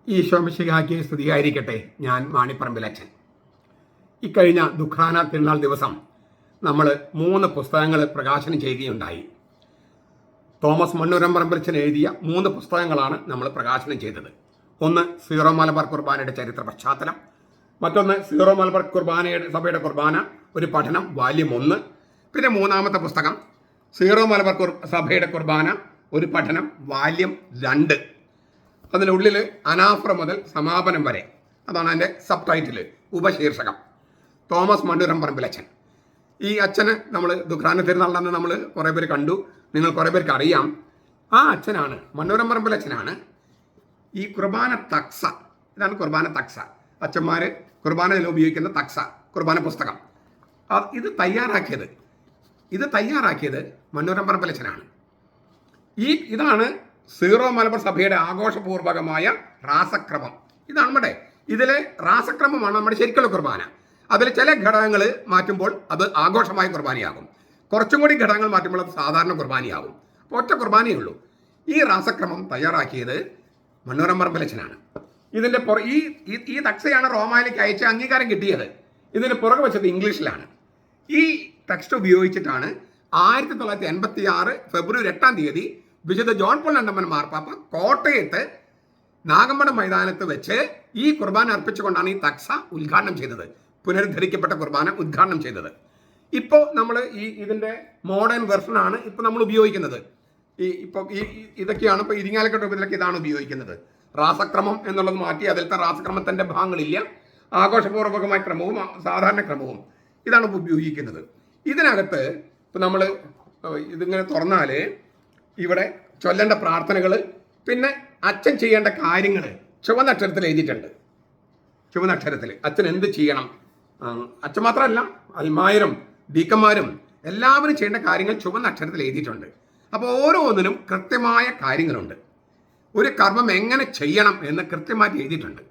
ഈശോ മിശിഹായ്ക്ക് സ്തുതിയായിരിക്കട്ടെ. ഞാൻ മാണിപ്പറമ്പിലച്ചൻ. ഇക്കഴിഞ്ഞ ദുഃഖാന തിരുനാൾ ദിവസം നമ്മൾ 3 പുസ്തകങ്ങൾ പ്രകാശനം ചെയ്യുകയുണ്ടായി. തോമസ് മണ്ണൂരം പറമ്പിലച്ചൻ എഴുതിയ 3 പുസ്തകങ്ങളാണ് നമ്മൾ പ്രകാശനം ചെയ്തത്. ഒന്ന് സീറോ മലബാർ കുർബാനയുടെ ചരിത്ര പശ്ചാത്തലം, മറ്റൊന്ന് സീറോ മലബാർ സഭയുടെ കുർബാന ഒരു പഠനം വാല്യം 1, പിന്നെ 3-ാമത്തെ പുസ്തകം സീറോ മലബാർ സഭയുടെ കുർബാന ഒരു പഠനം വാല്യം 2. അതിനുള്ളിൽ അനാഫ്ര മുതൽ സമാപനം വരെ, അതാണ് അതിൻ്റെ സബ് ടൈറ്റിൽ, ഉപശീർഷകം. തോമസ് മണ്ണൂരം പറമ്പിലച്ചൻ. ഈ അച്ഛന് നമ്മൾ ദുഃഖാന തിരുനാളിന് നമ്മൾ കുറേ പേര് കണ്ടു, നിങ്ങൾ കുറേ പേർക്ക് അറിയാം. ആ അച്ഛനാണ്, മണ്ണൂരം പറമ്പിലച്ചനാണ് ഈ കുർബാന തക്സ, ഇതാണ് കുർബാന തക്സ, അച്ഛന്മാർ കുർബാനയിൽ ഉപയോഗിക്കുന്ന തക്സ കുർബാന പുസ്തകം. ഇത് തയ്യാറാക്കിയത് മണ്ണൂരം പറമ്പിലച്ചനാണ്. ഇതാണ് സീറോ മലബാർ സഭയുടെ ആഘോഷപൂർവകമായ രാസക്രമം. ഇതാണ് നമ്മുടെ ഇതിലെ രാസക്രമമാണ് നമ്മുടെ ശരിക്കുള്ള കുർബാന. അതിൽ ചില ഘടകങ്ങൾ മാറ്റുമ്പോൾ അത് ആഘോഷമായ കുർബാനയാകും, കുറച്ചും കൂടി ഘടകങ്ങൾ മാറ്റുമ്പോൾ അത് സാധാരണ കുർബാനയാകും. അപ്പോൾ ഒറ്റ കുർബാനയേ ഉള്ളൂ. ഈ രാസക്രമം തയ്യാറാക്കിയത് മണ്ണൂരം പറമ്പിലച്ചനാണ്. ഇതിൻ്റെ ഈ തക്സയാണ് റോമായിലേക്ക് അയച്ച അംഗീകാരം കിട്ടിയത്. ഇതിന് പുറകെ വെച്ചത് ഇംഗ്ലീഷിലാണ്. ഈ ടെക്സ്റ്റ് ഉപയോഗിച്ചിട്ടാണ് 1986 ഫെബ്രുവരി 8 വിശുദ്ധ ജോൺ പോൾ രണ്ടാമൻ മാർപ്പാപ്പ കോട്ടയത്ത് നാഗമ്പടം മൈതാനത്ത് വെച്ച് ഈ കുർബാന അർപ്പിച്ചുകൊണ്ടാണ് ഈ തക്സ ഉദ്ഘാടനം ചെയ്തത്, പുനരുദ്ധരിക്കപ്പെട്ട കുർബാന ഉദ്ഘാടനം ചെയ്തത്. ഇപ്പോൾ നമ്മൾ ഇതിൻ്റെ മോഡേൺ വെർഷനാണ് ഇപ്പോൾ നമ്മൾ ഉപയോഗിക്കുന്നത്. ഇതൊക്കെയാണ് ഇപ്പോൾ ഇരിങ്ങാലക്കുട രൂപത്തിലൊക്കെ ഇതാണ് ഉപയോഗിക്കുന്നത്. രാസക്രമം എന്നുള്ളത് മാറ്റി അതിലത്തെ രാസക്രമത്തിൻ്റെ ഭാഗങ്ങളില്ല, ആഘോഷപൂർവകമായ ക്രമവും സാധാരണ ക്രമവും ഇതാണ് ഉപയോഗിക്കുന്നത്. ഇതിനകത്ത് ഇപ്പോൾ നമ്മൾ ഇതിങ്ങനെ തുറന്നാൽ ഇവിടെ ചൊല്ലേണ്ട പ്രാർത്ഥനകൾ, പിന്നെ അച്ഛൻ ചെയ്യേണ്ട കാര്യങ്ങൾ ചുവന്ന അക്ഷരത്തിൽ എഴുതിയിട്ടുണ്ട്. ചുവന്ന അക്ഷരത്തിൽ അച്ഛൻ എന്ത് ചെയ്യണം, അച്ഛൻ മാത്രമല്ല അൽമായരും ഡീക്കന്മാരും എല്ലാവരും ചെയ്യേണ്ട കാര്യങ്ങൾ ചുവന്ന അക്ഷരത്തിൽ എഴുതിയിട്ടുണ്ട്. അപ്പോൾ ഓരോന്നിനും കൃത്യമായ കാര്യങ്ങളുണ്ട്. ഒരു കർമ്മം എങ്ങനെ ചെയ്യണം എന്ന് കൃത്യമായിട്ട് എഴുതിയിട്ടുണ്ട്.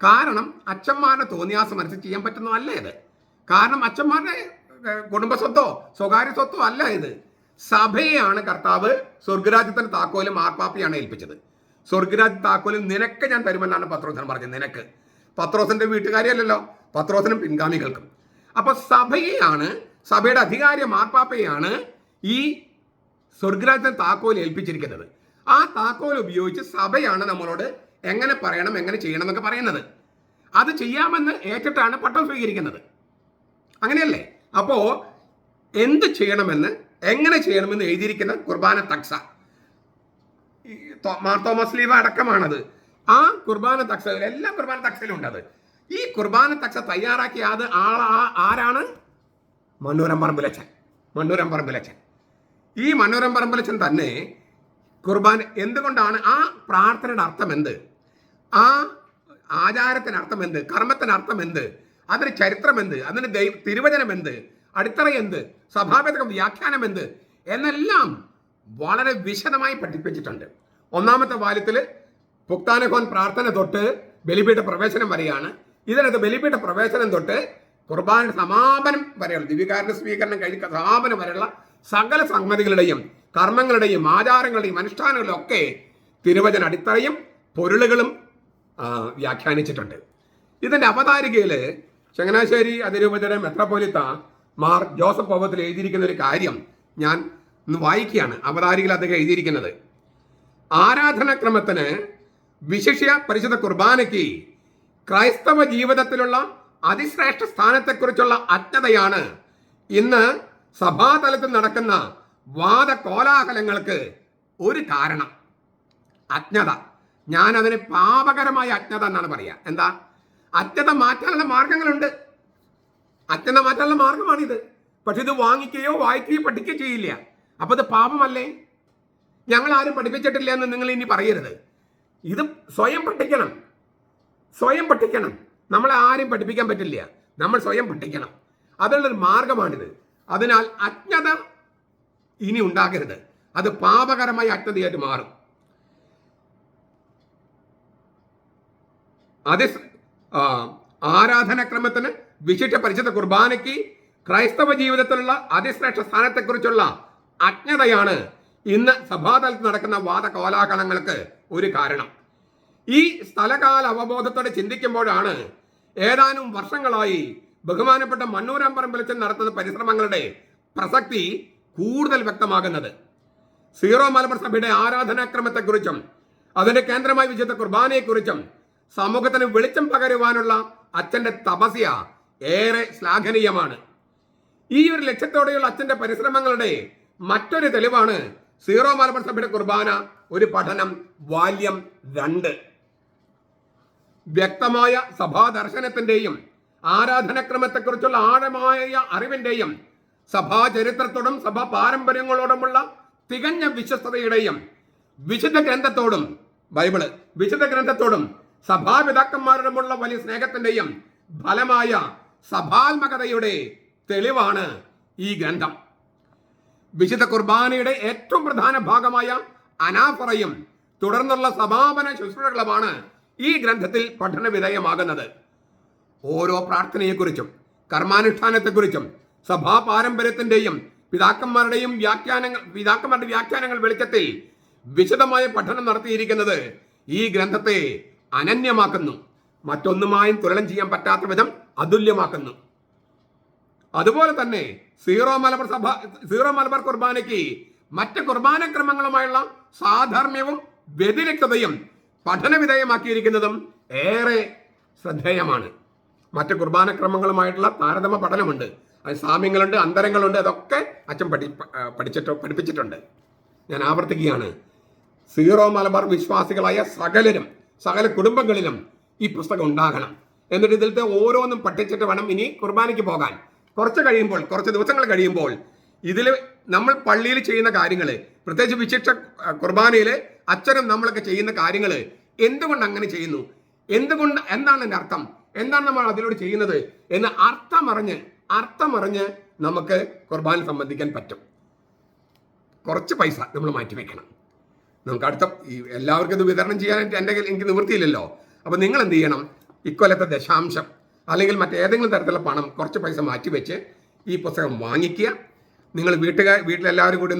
കാരണം അച്ഛന്മാരുടെ തോന്നിയാസം അനുസരിച്ച് ചെയ്യാൻ പറ്റുന്നതല്ല ഇത്. കാരണം അച്ഛന്മാരുടെ കുടുംബ സ്വത്തോ സ്വകാര്യ സ്വത്തോ അല്ല ഇത്. സഭയെയാണ് കർത്താവ് സ്വർഗരാജ്യത്തിന് താക്കോലും മാർപ്പാപ്പയാണ് ഏൽപ്പിച്ചത്. സ്വർഗരാജ്യ താക്കോലും നിനക്ക് ഞാൻ തരുമെന്നാണ് പത്രോസൻ പറഞ്ഞത്. നിനക്ക്, പത്രോസിന്റെ വീട്ടുകാരിയല്ലല്ലോ, പത്രോസിനും പിൻഗാമികൾക്കും. അപ്പൊ സഭയെയാണ്, സഭയുടെ അധികാരി മാർപ്പാപ്പയാണ് ഈ സ്വർഗരാജ്യത്തിന് താക്കോൽ ഏൽപ്പിച്ചിരിക്കുന്നത്. ആ താക്കോൽ ഉപയോഗിച്ച് സഭയാണ് നമ്മളോട് എങ്ങനെ പറയണം, എങ്ങനെ ചെയ്യണം എന്നൊക്കെ പറയുന്നത്. അത് ചെയ്യാമെന്ന് ഏറ്റിട്ടാണ് പട്ടം സ്വീകരിക്കുന്നത്. അങ്ങനെയല്ലേ? അപ്പോ എന്ത് ചെയ്യണമെന്ന്, എങ്ങനെ ചെയ്യണമെന്ന് എഴുതിയിരിക്കുന്ന കുർബാന തക്സ, തോമസ് ലീവ അടക്കമാണത്. ആ കുർബാന തക്സ, എല്ലാ കുർബാന തക്സയിലും ഉണ്ട് അത്. ഈ കുർബാന തക്സ തയ്യാറാക്കിയ ആരാണ്? മണ്ണൂരം പറമ്പിലച്ചൻ. ഈ മണ്ണൂരം പറമ്പിലച്ചൻ തന്നെ കുർബാന എന്തുകൊണ്ടാണ്, ആ പ്രാർത്ഥനയുടെ അർത്ഥം എന്ത്, ആ ആചാരത്തിന് അർത്ഥം എന്ത്, കർമ്മത്തിന് അർത്ഥം എന്ത്, അതിന് ചരിത്രം എന്ത്, അതിന് തിരുവചനം എന്ത്, അടിത്തറ എന്ത്, സഭാപേതക വ്യാഖ്യാനം എന്ത് എന്നെല്ലാം വളരെ വിശദമായി പഠിപ്പിച്ചിട്ടുണ്ട്. 1-ാമത്തെ വാല്യത്തിൽ പുക്താനഹോൻ പ്രാർത്ഥന തൊട്ട് ബലിപീഠ പ്രവേശനം വരെയാണ്. ഇതിനകത്ത് ബലിപീഠ പ്രവേശനം തൊട്ട് കുർബാന സമാപനം വരെയുള്ള, ദിവ്യകാരുണ്യ സ്വീകരണം കഴിഞ്ഞ സമാപനം വരെയുള്ള സകല സംഗതികളുടെയും കർമ്മങ്ങളുടെയും ആചാരങ്ങളുടെയും അനുഷ്ഠാനങ്ങളിലും ഒക്കെ തിരുവചന അടിത്തറയും പൊരുളുകളും വ്യാഖ്യാനിച്ചിട്ടുണ്ട്. ഇതിൻ്റെ അവതാരികയിൽ ചങ്ങനാശ്ശേരി അതിരൂപതയുടെ മെത്രാപ്പോലിത്ത മാർ ജോസഫ് പൗവത്തിൽ എഴുതിയിരിക്കുന്ന ഒരു കാര്യം ഞാൻ വായിക്കുകയാണ്. അവതാരികയിൽ അദ്ദേഹം എഴുതിയിരിക്കുന്നത്, ആരാധനാക്രമത്തിന് വിശിഷ്യ പരിശുദ്ധ കുർബാനയ്ക്ക് ക്രൈസ്തവ ജീവിതത്തിലുള്ള അതിശ്രേഷ്ഠ സ്ഥാനത്തെക്കുറിച്ചുള്ള അജ്ഞതയാണ് ഇന്ന് സഭാതലത്തിൽ നടക്കുന്ന വാദകോലാഹലങ്ങൾക്ക് ഒരു കാരണം. അജ്ഞത, ഞാൻ അതിന് പാപകരമായ അജ്ഞത എന്നാണ് പറയുക. എന്താ? അജ്ഞത മാറ്റാനുള്ള മാർഗങ്ങളുണ്ട്. അജ്ഞത മാറ്റാനുള്ള മാർഗമാണിത്. പക്ഷെ ഇത് വാങ്ങിക്കുകയോ വായിക്കുകയോ പഠിക്കുകയോ ചെയ്യില്ല. അപ്പൊ ഇത് പാപമല്ലേ? ഞങ്ങൾ ആരും പഠിപ്പിച്ചിട്ടില്ല എന്ന് നിങ്ങൾ ഇനി പറയരുത്. ഇത് സ്വയം പഠിക്കണം. നമ്മളെ ആരും പഠിപ്പിക്കാൻ പറ്റില്ല, നമ്മൾ സ്വയം പഠിക്കണം. അതിനുള്ളൊരു മാർഗമാണിത്. അതിനാൽ അജ്ഞത ഇനി ഉണ്ടാകരുത്. അത് പാപകരമായ അജ്ഞതയായിട്ട് മാറും. ആരാധനാക്രമത്തിന് വിശിഷ്ട പരിശുദ്ധ കുർബാനയ്ക്ക് ക്രൈസ്തവ ജീവിതത്തിലുള്ള അതിശ്രേഷ്ഠ സ്ഥാനത്തെക്കുറിച്ചുള്ള അജ്ഞതയാണ് ഇന്ന് സഭാതലത്തിൽ നടക്കുന്ന വാദകോലാഹലങ്ങൾക്ക് ഒരു കാരണം. ഈ സ്ഥലകാല അവബോധത്തോടെ ചിന്തിക്കുമ്പോഴാണ് ഏതാനും വർഷങ്ങളായി ബഹുമാനപ്പെട്ട മണ്ണൂരാൻ പറമ്പിലച്ചൻ നടത്തുന്ന പരിശ്രമങ്ങളുടെ പ്രസക്തി കൂടുതൽ വ്യക്തമാകുന്നത്. സീറോ മലബാർ സഭയുടെ ആരാധനാക്രമത്തെക്കുറിച്ചും അതിന്റെ കേന്ദ്രമായി വിശുദ്ധ കുർബാനയെക്കുറിച്ചും സമൂഹത്തിന് വെളിച്ചം പകരുവാനുള്ള അച്ഛന്റെ തപസ്യ ഏറെ ശ്ലാഘനീയമാണ്. ഈ ഒരു ലക്ഷ്യത്തോടെയുള്ള അച്ഛന്റെ പരിശ്രമങ്ങളുടെ മറ്റൊരു തെളിവാണ് സീറോ മലബാർ സഭയുടെ കുർബാന ഒരു പഠനം വാല്യം 2. വ്യക്തമായ സഭാ ദർശനത്തിന്റെയും ആരാധനക്രമത്തെക്കുറിച്ചുള്ള ആഴമായ അറിവിന്റെയും സഭാ ചരിത്രത്തോടും സഭാ പാരമ്പര്യങ്ങളോടുമുള്ള തികഞ്ഞ വിശ്വസ്തയുടെയും വിശുദ്ധ ഗ്രന്ഥത്തോടും ബൈബിള് വിശുദ്ധ ഗ്രന്ഥത്തോടും സഭാപിതാക്കന്മാരോടുമുള്ള വലിയ സ്നേഹത്തിന്റെയും ഫലമായ സഭാത്മകതയുടെ തെളിവാണ് ഈ ഗ്രന്ഥം. വിശുദ്ധ കുർബാനയുടെ ഏറ്റവും പ്രധാന ഭാഗമായ അനാഫറയും തുടർന്നുള്ള സമാപന ശുശ്രൂഷകളുമാണ് ഈ ഗ്രന്ഥത്തിൽ പഠന വിധേയമാകുന്നത്. ഓരോ പ്രാർത്ഥനയെക്കുറിച്ചും കർമാനുഷ്ഠാനത്തെക്കുറിച്ചും സഭാ പാരമ്പര്യത്തിന്റെയും പിതാക്കന്മാരുടെ വ്യാഖ്യാനങ്ങൾ വെളിച്ചത്തിൽ വിശദമായ പഠനം നടത്തിയിരിക്കുന്നത് ഈ ഗ്രന്ഥത്തെ അനന്യമാക്കുന്നു, മറ്റൊന്നുമായും തുലനം ചെയ്യാൻ പറ്റാത്ത വിധം അതുല്യമാക്കുന്നു. അതുപോലെ തന്നെ സീറോ മലബാർ കുർബാനയ്ക്ക് മറ്റ് കുർബാനക്രമങ്ങളുമായുള്ള സാധർമ്യവും വ്യതിരിക്തതയും പഠന വിധേയമാക്കിയിരിക്കുന്നതും ഏറെ ശ്രദ്ധേയമാണ്. മറ്റ് കുർബാനക്രമങ്ങളുമായിട്ടുള്ള താരതമ്യ പഠനമുണ്ട്, അത് സാമ്യങ്ങളുണ്ട്, അന്തരങ്ങളുണ്ട്, അതൊക്കെ അച്ഛൻ പഠിപ്പിച്ചിട്ടുണ്ട്. ഞാൻ ആവർത്തിക്കുകയാണ്, സീറോ മലബാർ വിശ്വാസികളായ സകല കുടുംബങ്ങളിലും ഈ പുസ്തകം ഉണ്ടാകണം. എന്നിട്ട് ഇതിലത്തെ ഓരോന്നും പഠിച്ചിട്ട് വേണം ഇനി കുർബാനയ്ക്ക് പോകാൻ. കുറച്ച് ദിവസങ്ങൾ കഴിയുമ്പോൾ ഇതിൽ നമ്മൾ പള്ളിയിൽ ചെയ്യുന്ന കാര്യങ്ങൾ, പ്രത്യേകിച്ച് വിശിഷ്ട കുർബാനയിൽ അച്ഛനും നമ്മളൊക്കെ ചെയ്യുന്ന കാര്യങ്ങൾ എന്തുകൊണ്ട് അങ്ങനെ ചെയ്യുന്നു, എന്താണ് എൻ്റെ അർത്ഥം, എന്താണ് നമ്മൾ അതിലൂടെ ചെയ്യുന്നത് എന്ന് അർത്ഥമറിഞ്ഞ് നമുക്ക് കുർബാന സംബന്ധിക്കാൻ പറ്റും. കുറച്ച് പൈസ നമ്മൾ മാറ്റിവെക്കണം. നമുക്ക് എല്ലാവർക്കും ഇത് വിതരണം ചെയ്യാനായിട്ട് എനിക്ക് നിവൃത്തിയില്ലല്ലോ. അപ്പോൾ നിങ്ങൾ എന്ത് ചെയ്യണം, ഇക്കൊല്ലത്തെ ദശാംശം അല്ലെങ്കിൽ മറ്റേതെങ്കിലും തരത്തിലുള്ള പണം കുറച്ച് പൈസ മാറ്റിവെച്ച് ഈ പുസ്തകം വാങ്ങിക്കുക. നിങ്ങൾ വീട്ടിലെല്ലാവരും കൂടി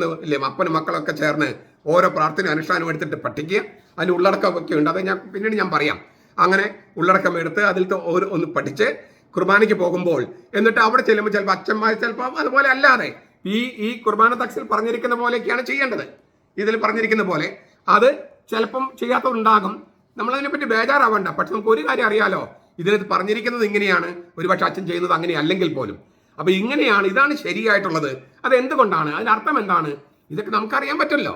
അപ്പനും മക്കളൊക്കെ ചേർന്ന് ഓരോ പ്രാർത്ഥന അനുഷ്ഠാനം എടുത്തിട്ട് പഠിക്കുക. അതിന് ഉള്ളടക്കമൊക്കെ ഉണ്ട്, അത് പിന്നീട് ഞാൻ പറയാം. അങ്ങനെ ഉള്ളടക്കം എടുത്ത് അതിലത്തെ ഒന്ന് പഠിച്ച് കുർബാനയ്ക്ക് പോകുമ്പോൾ എന്നിട്ട് അവിടെ ചെല്ലുമ്പോൾ ചിലപ്പോൾ അച്ഛന്മാർ ചിലപ്പോൾ അതുപോലെ അല്ലാതെ ഈ കുർബാന തക്സിൽ പറഞ്ഞിരിക്കുന്ന പോലെയൊക്കെയാണ് ചെയ്യേണ്ടത്. ഇതിൽ പറഞ്ഞിരിക്കുന്ന പോലെ അത് ചിലപ്പം ചെയ്യാത്തതുണ്ടാകും. നമ്മളതിനെപ്പറ്റി ബേജാറാവണ്ട. പക്ഷെ നമുക്ക് ഒരു കാര്യം അറിയാലോ, ഇതിനകത്ത് പറഞ്ഞിരിക്കുന്നത് ഇങ്ങനെയാണ്, ഒരുപക്ഷെ അച്ഛൻ ചെയ്യുന്നത് അങ്ങനെ അല്ലെങ്കിൽ പോലും. അപ്പോൾ ഇങ്ങനെയാണ്, ഇതാണ് ശരിയായിട്ടുള്ളത്. അത് എന്തുകൊണ്ടാണ്, അതിൻ്റെ അർത്ഥം എന്താണ്, ഇതൊക്കെ നമുക്കറിയാൻ പറ്റുമല്ലോ.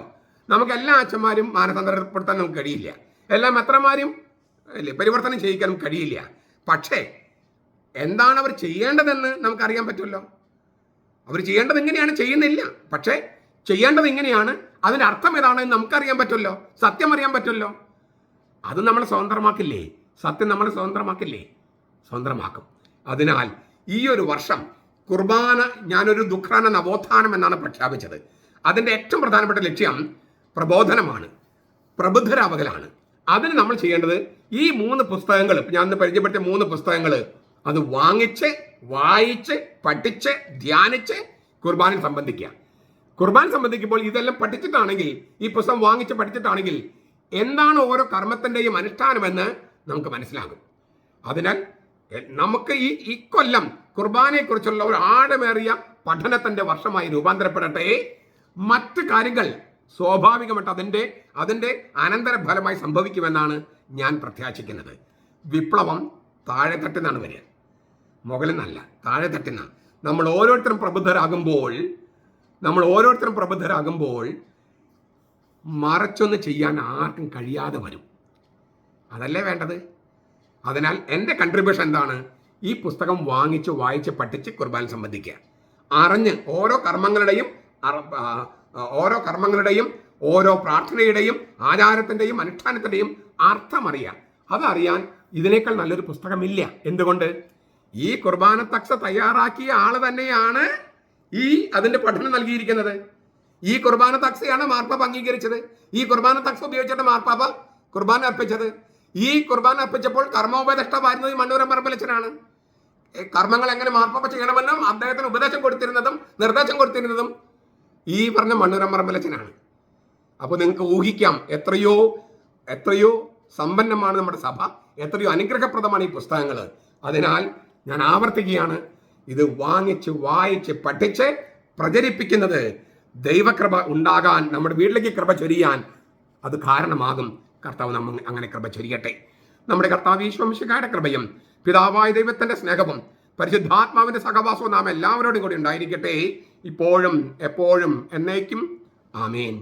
നമുക്ക് എല്ലാ അച്ഛന്മാരും മാനസാന്തരപ്പെടുത്താൻ നമുക്ക് കഴിയില്ല, എല്ലാ മെത്രന്മാരും പരിവർത്തനം ചെയ്യിക്കാനും കഴിയില്ല. പക്ഷേ എന്താണ് അവർ ചെയ്യേണ്ടതെന്ന് നമുക്കറിയാൻ പറ്റുമല്ലോ. അവർ ചെയ്യേണ്ടത് എങ്ങനെയാണ് ചെയ്യുന്നില്ല, പക്ഷേ ചെയ്യേണ്ടത് ഇങ്ങനെയാണ്, അതിൻ്റെ അർത്ഥം ഏതാണെന്ന് നമുക്കറിയാൻ പറ്റുമല്ലോ, സത്യം അറിയാൻ പറ്റുമല്ലോ. അത് നമ്മളെ സ്വതന്ത്രമാക്കില്ലേ, സത്യം നമ്മളെ സ്വതന്ത്രമാക്കും. അതിനാൽ ഈ ഒരു വർഷം കുർബാന ഞാനൊരു ദുഃഖാന നവോത്ഥാനം എന്നാണ് പ്രഖ്യാപിച്ചത്. അതിൻ്റെ ഏറ്റവും പ്രധാനപ്പെട്ട ലക്ഷ്യം പ്രബോധനമാണ്, പ്രബുദ്ധരാവകലാണ്. അതിന് നമ്മൾ ചെയ്യേണ്ടത് ഈ 3 പുസ്തകങ്ങൾ, ഞാൻ ഇന്ന് പരിചയപ്പെടുത്തിയ 3 പുസ്തകങ്ങൾ അത് വാങ്ങിച്ച് വായിച്ച് പഠിച്ച് ധ്യാനിച്ച് കുർബാനയിൽ സംബന്ധിക്കുക. കുർബാന സംബന്ധിക്കുമ്പോൾ ഇതെല്ലാം പഠിച്ചിട്ടാണെങ്കിൽ, ഈ പുസ്തകം വാങ്ങിച്ച് പഠിച്ചിട്ടാണെങ്കിൽ എന്താണ് ഓരോ കർമ്മത്തിൻ്റെയും അനുഷ്ഠാനമെന്ന് നമുക്ക് മനസ്സിലാകും. അതിനാൽ നമുക്ക് ഈ കൊല്ലം കുർബാനയെക്കുറിച്ചുള്ള ഒരു ആഴമേറിയ പഠനത്തിൻ്റെ വർഷമായി രൂപാന്തരപ്പെടട്ടെ. മറ്റ് കാര്യങ്ങൾ സ്വാഭാവികമായിട്ട് അതിൻ്റെ അനന്തരഫലമായി സംഭവിക്കുമെന്നാണ് ഞാൻ പ്രത്യാശിക്കുന്നത്. വിപ്ലവം താഴെത്തട്ടിൽ നിന്നാണ് വരിക, മുകളിൽ നിന്നല്ല, താഴെത്തട്ടിൽ നിന്നാണ്. നമ്മൾ ഓരോരുത്തരും പ്രബുദ്ധരാകുമ്പോൾ മറച്ചൊന്ന് ചെയ്യാൻ ആർക്കും കഴിയാതെ വരും. അതല്ലേ വേണ്ടത്. അതിനാൽ എൻ്റെ കൺട്രിബ്യൂഷൻ എന്താണ്, ഈ പുസ്തകം വായിച്ച് പഠിച്ച് കുർബാന സംബന്ധിക്കുക. അറിഞ്ഞ് ഓരോ കർമ്മങ്ങളുടെയും ഓരോ പ്രാർത്ഥനയുടെയും ആചാരത്തിൻ്റെയും അനുഷ്ഠാനത്തിൻ്റെയും അർത്ഥമറിയാം. അതറിയാൻ ഇതിനേക്കാൾ നല്ലൊരു പുസ്തകമില്ല. എന്തുകൊണ്ട്, ഈ കുർബാന തക്സ തയ്യാറാക്കിയ ആൾ തന്നെയാണ് അതിൻ്റെ പഠനം നൽകിയിരിക്കുന്നത്. ഈ കുർബാന തക്സയാണ് മാർപ്പാപ്പ അംഗീകരിച്ചത്. ഈ കുർബാന തക്സ ഉപയോഗിച്ചിട്ട് മാർപ്പാപ്പ കുർബാന അർപ്പിച്ചത്. ഈ കുർബാന അർപ്പിച്ചപ്പോൾ കർമ്മോപദേഷ്ടാവായിരുന്നത് ഈ മണ്ണൂരാൻ പറമ്പിലച്ചനാണ്. കർമ്മങ്ങൾ എങ്ങനെ മാർപ്പാപ്പ ചെയ്യണമെന്നും അദ്ദേഹത്തിന് നിർദ്ദേശം കൊടുത്തിരുന്നതും ഈ പറഞ്ഞ മണ്ണൂരാൻ പറമ്പിലച്ചനാണ്. അപ്പോൾ നിങ്ങൾക്ക് ഊഹിക്കാം എത്രയോ സമ്പന്നമാണ് നമ്മുടെ സഭ, എത്രയോ അനുഗ്രഹപ്രദമാണ് ഈ പുസ്തകങ്ങൾ. അതിനാൽ ഞാൻ ആവർത്തിക്കുകയാണ്, ഇത് വാങ്ങിച്ച് വായിച്ച് പഠിച്ച് പ്രചരിപ്പിക്കുന്നത് ദൈവകൃപ ഉണ്ടാകാൻ, നമ്മുടെ വീട്ടിലേക്ക് കൃപ ചൊരിയാൻ അത് കാരണമാകും. കർത്താവ് നമ്മ അങ്ങനെ കൃപ ചൊരിയട്ടെ. നമ്മുടെ കർത്താവ് ഈശോ മിശിഹായുടെ കൃപയും പിതാവായ ദൈവത്തിന്റെ സ്നേഹവും പരിശുദ്ധാത്മാവിന്റെ സഹവാസവും നാം എല്ലാവരോടും കൂടി ഉണ്ടായിരിക്കട്ടെ, ഇപ്പോഴും എപ്പോഴും എന്നേക്കും. ആമേൻ.